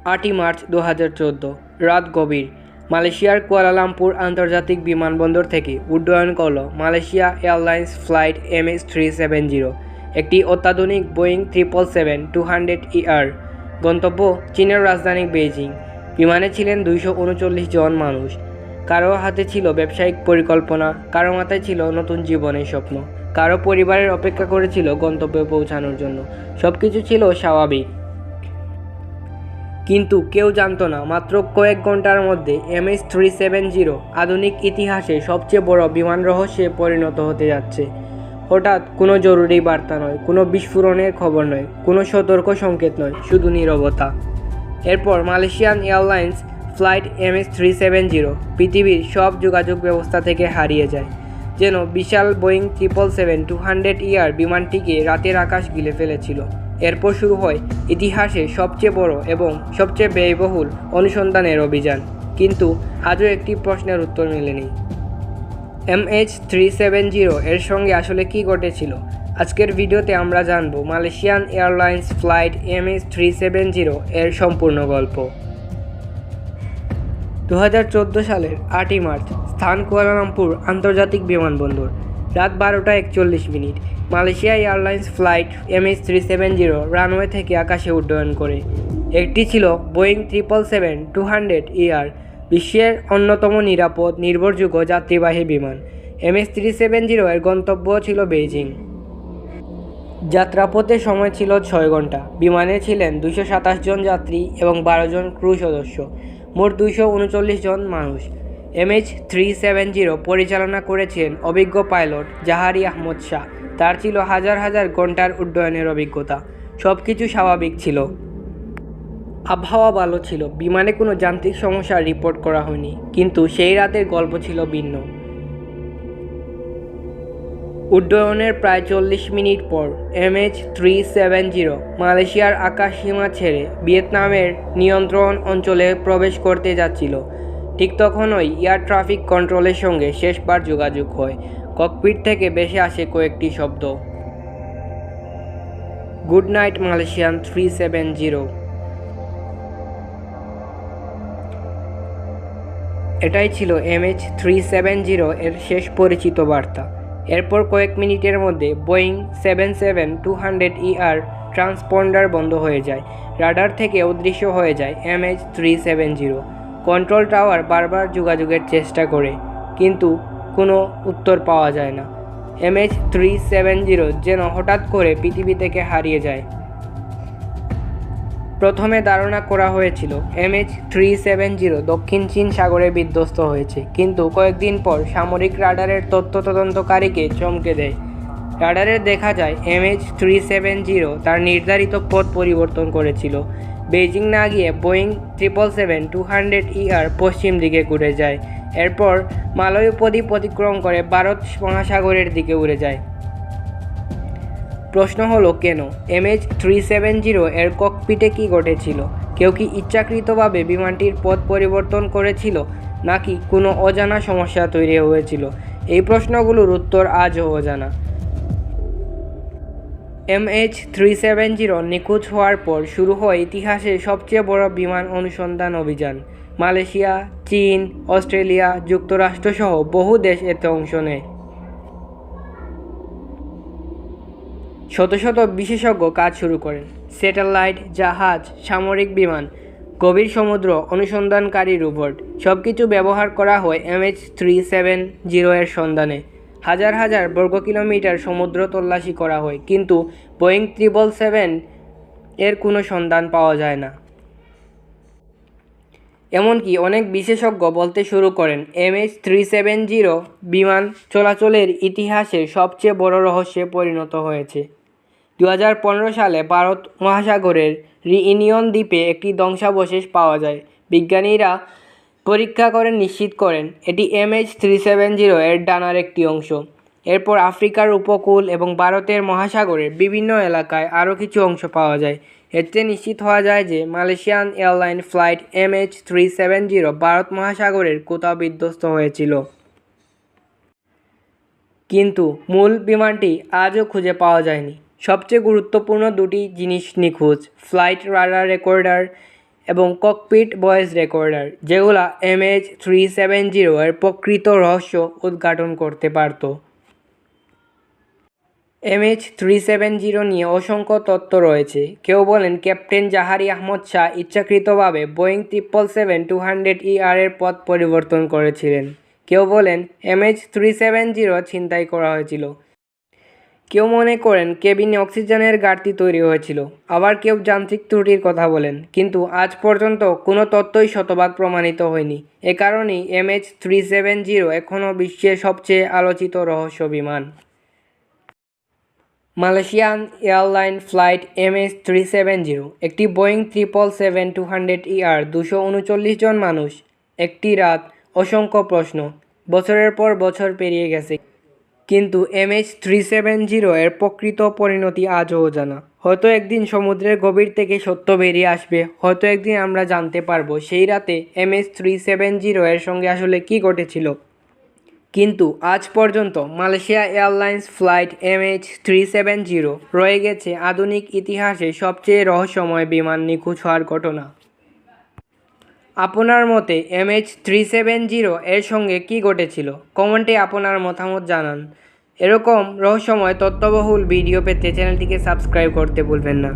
8ই March 2014 রাত গভীর। মালয়েশিয়ার কুয়ালালামপুর আন্তর্জাতিক বিমানবন্দর থেকে উড্ডয়ন করল মালয়েশিয়া এয়ারলাইন্স ফ্লাইট MH370, একটি অত্যাধুনিক বোয়িং 777-200ER। গন্তব্য চীনের রাজধানী বেইজিং। বিমানে ছিলেন 239 জন মানুষ। কারো হাতে ছিল ব্যবসায়িক পরিকল্পনা, কারো মাথায় ছিল নতুন জীবনের স্বপ্ন, কারো পরিবারের অপেক্ষা করেছিল গন্তব্যে পৌঁছানোর জন্য। সব কিছু ছিল স্বাভাবিক, কিন্তু কেউ জানত না মাত্র কয়েক ঘন্টার মধ্যে MH370 আধুনিক ইতিহাসে সবচেয়ে বড় বিমান রহস্যে পরিণত হতে যাচ্ছে। হঠাৎ কোনো জরুরি বার্তা নয়, কোনো বিস্ফোরণের খবর নয়, কোনো সতর্ক সংকেত নয়, শুধু নীরবতা। এরপর মালয়েশিয়ান এয়ারলাইন্স ফ্লাইট MH370 পৃথিবীর সব যোগাযোগ ব্যবস্থা থেকে হারিয়ে যায়। যেন বিশাল বোয়িং 777-200ER বিমানটিকে রাতের আকাশ গিলে ফেলেছিল। এরপর শুরু হয় ইতিহাসে সবচেয়ে বড় এবং সবচেয়ে ব্যয়বহুল অনুসন্ধানের অভিযান। কিন্তু আজও একটি প্রশ্নের উত্তর মেলেনি। MH370 এর সঙ্গে আসলে কী ঘটেছিল? আজকের ভিডিওতে আমরা জানব মালয়েশিয়ান এয়ারলাইন্স ফ্লাইট MH370 এর সম্পূর্ণ গল্প। 2014 সালের 8ই মার্চ, স্থান কুয়ালালামপুর আন্তর্জাতিক বিমানবন্দর। রাত 12:41। Malaysia airlines flight MH370 runway থেকে আকাশে উড্ডয়ন করে। একটি ছিল বোয়িং 777-200ER, বিশ্বের অন্যতম নিরাপদ নির্ভরযোগ্য যাত্রীবাহী বিমান। MH370 এর গন্তব্য ছিল বেইজিং। যাত্রাপথের সময় ছিল 6 ঘন্টা। বিমানে ছিলেন 227 জন যাত্রী এবং 12 জন ক্রু সদস্য, মোট 239 জন মানুষ। MH370 পরিচালনা করেছিলেন অভিজ্ঞ পাইলট জাহারি আহমদ শাহ। তার ছিল হাজার হাজার ঘন্টার উড্ডয়নের অভিজ্ঞতা। সব কিছু স্বাভাবিক ছিল, আবহাওয়া ভালো ছিল, বিমানে কোনো যান্ত্রিক সমস্যার রিপোর্ট করা হয়নি। কিন্তু সেই রাতের গল্প ছিল ভিন্ন। উড্ডয়নের প্রায় 40 মিনিট পর MH370 মালয়েশিয়ার আকাশসীমা ছেড়ে ভিয়েতনামের নিয়ন্ত্রণ অঞ্চলে প্রবেশ করতে যাচ্ছিল। ঠিক তখনই এয়ার ট্রাফিক কন্ট্রোলের সঙ্গে শেষবার যোগাযোগ হয়। ককপিট থেকে ভেসে আসে কয়েকটি শব্দ, গুড নাইট মালয়েশিয়ান 370। এটাই ছিল MH370 এর শেষ পরিচিত বার্তা। এরপর কয়েক মিনিটের মধ্যে বোয়িং 777-200ER ট্রান্সপন্ডার বন্ধ হয়ে যায়। রাডার থেকে অদৃশ্য হয়ে যায় MH370। কন্ট্রোল টাওয়ার বারবার যোগাযোগের চেষ্টা করে, কিন্তু কোনো উত্তর পাওয়া যায় না। MH370 যেন হঠাৎ করে পৃথিবী থেকে হারিয়ে যায়। প্রথমে ধারণা করা হয়েছিল MH370 দক্ষিণ চীন সাগরে বিধ্বস্ত হয়েছে, কিন্তু কয়েকদিন পর সামরিক রাডারের তথ্য তদন্তকারীকে চমকে দেয়। রাডারে দেখা যায় MH370 তার নির্ধারিত পথ পরিবর্তন করেছিল। বেইজিং না গিয়ে বোয়িং 777-200ER পশ্চিম দিকে ঘুরে যায়। এরপর মালয় উপদ্বীপ অতিক্রম করে ভারত মহাসাগরের দিকে উড়ে যায়। প্রশ্ন হলো, কেন? MH370 এর ককপিটে কী ঘটেছিল? কেউ কি ইচ্ছাকৃতভাবে বিমানটির পথ পরিবর্তন করেছিল, নাকি কোনো অজানা সমস্যা তৈরি হয়েছিল? এই প্রশ্নগুলোর উত্তর আজও অজানা। MH370 নিখোঁজ হওয়ার পর শুরু হয় ইতিহাসের সবচেয়ে বড় বিমান অনুসন্ধান অভিযান। মালয়েশিয়া, চীন, অস্ট্রেলিয়া, যুক্তরাষ্ট্রসহ বহু দেশ এতে অংশ নেয়। শত শত বিশেষজ্ঞ কাজ শুরু করেন। স্যাটেলাইট, জাহাজ, সামরিক বিমান, গভীর সমুদ্র অনুসন্ধানকারী রোবট, সব কিছু ব্যবহার করা হয় MH370 এর সন্ধানে। হাজার হাজার বর্গ কিলোমিটার সমুদ্র তল্লাশি করা হয়, কিন্তু বোয়িং 777 এর কোনো সন্ধান পাওয়া যায় না। এমনকি অনেক বিশেষজ্ঞ বলতে শুরু করেন MH370 বিমান চলাচলের ইতিহাসের সবচেয়ে বড় রহস্যে পরিণত হয়েছে। 2015 সালে ভারত মহাসাগরের রিইউনিয়ন দ্বীপে একটি ধ্বংসাবশেষ পাওয়া যায়। বিজ্ঞানীরা পরীক্ষা করে নিশ্চিত করেন এটি MH370 এর ডানার একটি অংশ। এরপর আফ্রিকার উপকূল এবং ভারতের মহাসাগরের বিভিন্ন এলাকায় আরও কিছু অংশ পাওয়া যায়। এতে নিশ্চিত হওয়া যায় যে Malaysian airline flight MH370 Bharat মহাসাগরের কোথাও বিধ্বস্ত হয়েছিল। কিন্তু মূল বিমানটি আজও খুঁজে পাওয়া যায়নি। সবচেয়ে গুরুত্বপূর্ণ দুটি জিনিস নিখোঁজ: ফ্লাইট রাডার রেকর্ডার এবং ককপিট ভয়েস রেকর্ডার, যেগুলা MH370 এর প্রকৃত রহস্য উদ্ঘাটন করতে পারত। MH370 নিয়ে অসংখ্য তথ্য রয়েছে। কেউ বলেন ক্যাপ্টেন জাহারি আহমদ শাহ ইচ্ছাকৃতভাবে বোয়িং 777-200ER এর পথ পরিবর্তন করেছিলেন। কেউ বলেন MH370 ছিনতাই করা হয়েছিল। কেউ মনে করেন কেবিনে অক্সিজেনের ঘাটতি তৈরি হয়েছিল। আবার কেউ যান্ত্রিক ত্রুটির কথা বলেন, কিন্তু আজ পর্যন্ত কোনো তথ্যই শতভাগ প্রমাণিত হয়নি। এ কারণেই MH370 এখনও বিশ্বের সবচেয়ে আলোচিত রহস্য বিমান। মালয়েশিয়ান এয়ারলাইন ফ্লাইট MH370, একটি বোয়িং 777-200ER, 239 জন মানুষ, একটি রাত, অসংখ্য প্রশ্ন। বছরের পর বছর পেরিয়ে গেছে, কিন্তু MH370 এর প্রকৃত পরিণতি আজও অজানা। হয়তো একদিন সমুদ্রের গভীর থেকে সত্য বেরিয়ে আসবে, হয়তো একদিন আমরা জানতে পারবো সেই রাতে MH370 এর সঙ্গে আসলে কী ঘটেছিল। কিন্তু আজ পর্যন্ত মালয়েশিয়া এয়ারলাইন্স ফ্লাইট MH370 রয়ে গেছে আধুনিক ইতিহাসে সবচেয়ে রহস্যময় বিমান নিখোঁজ হওয়ার ঘটনা। আপনার মতে MH370 এর সঙ্গে কী ঘটেছিল? কমেন্টে আপনার মতামত জানান। এরকম রহস্যময় তথ্যবহুল ভিডিও পেতে চ্যানেলটিকে সাবস্ক্রাইব করতে ভুলবেন না।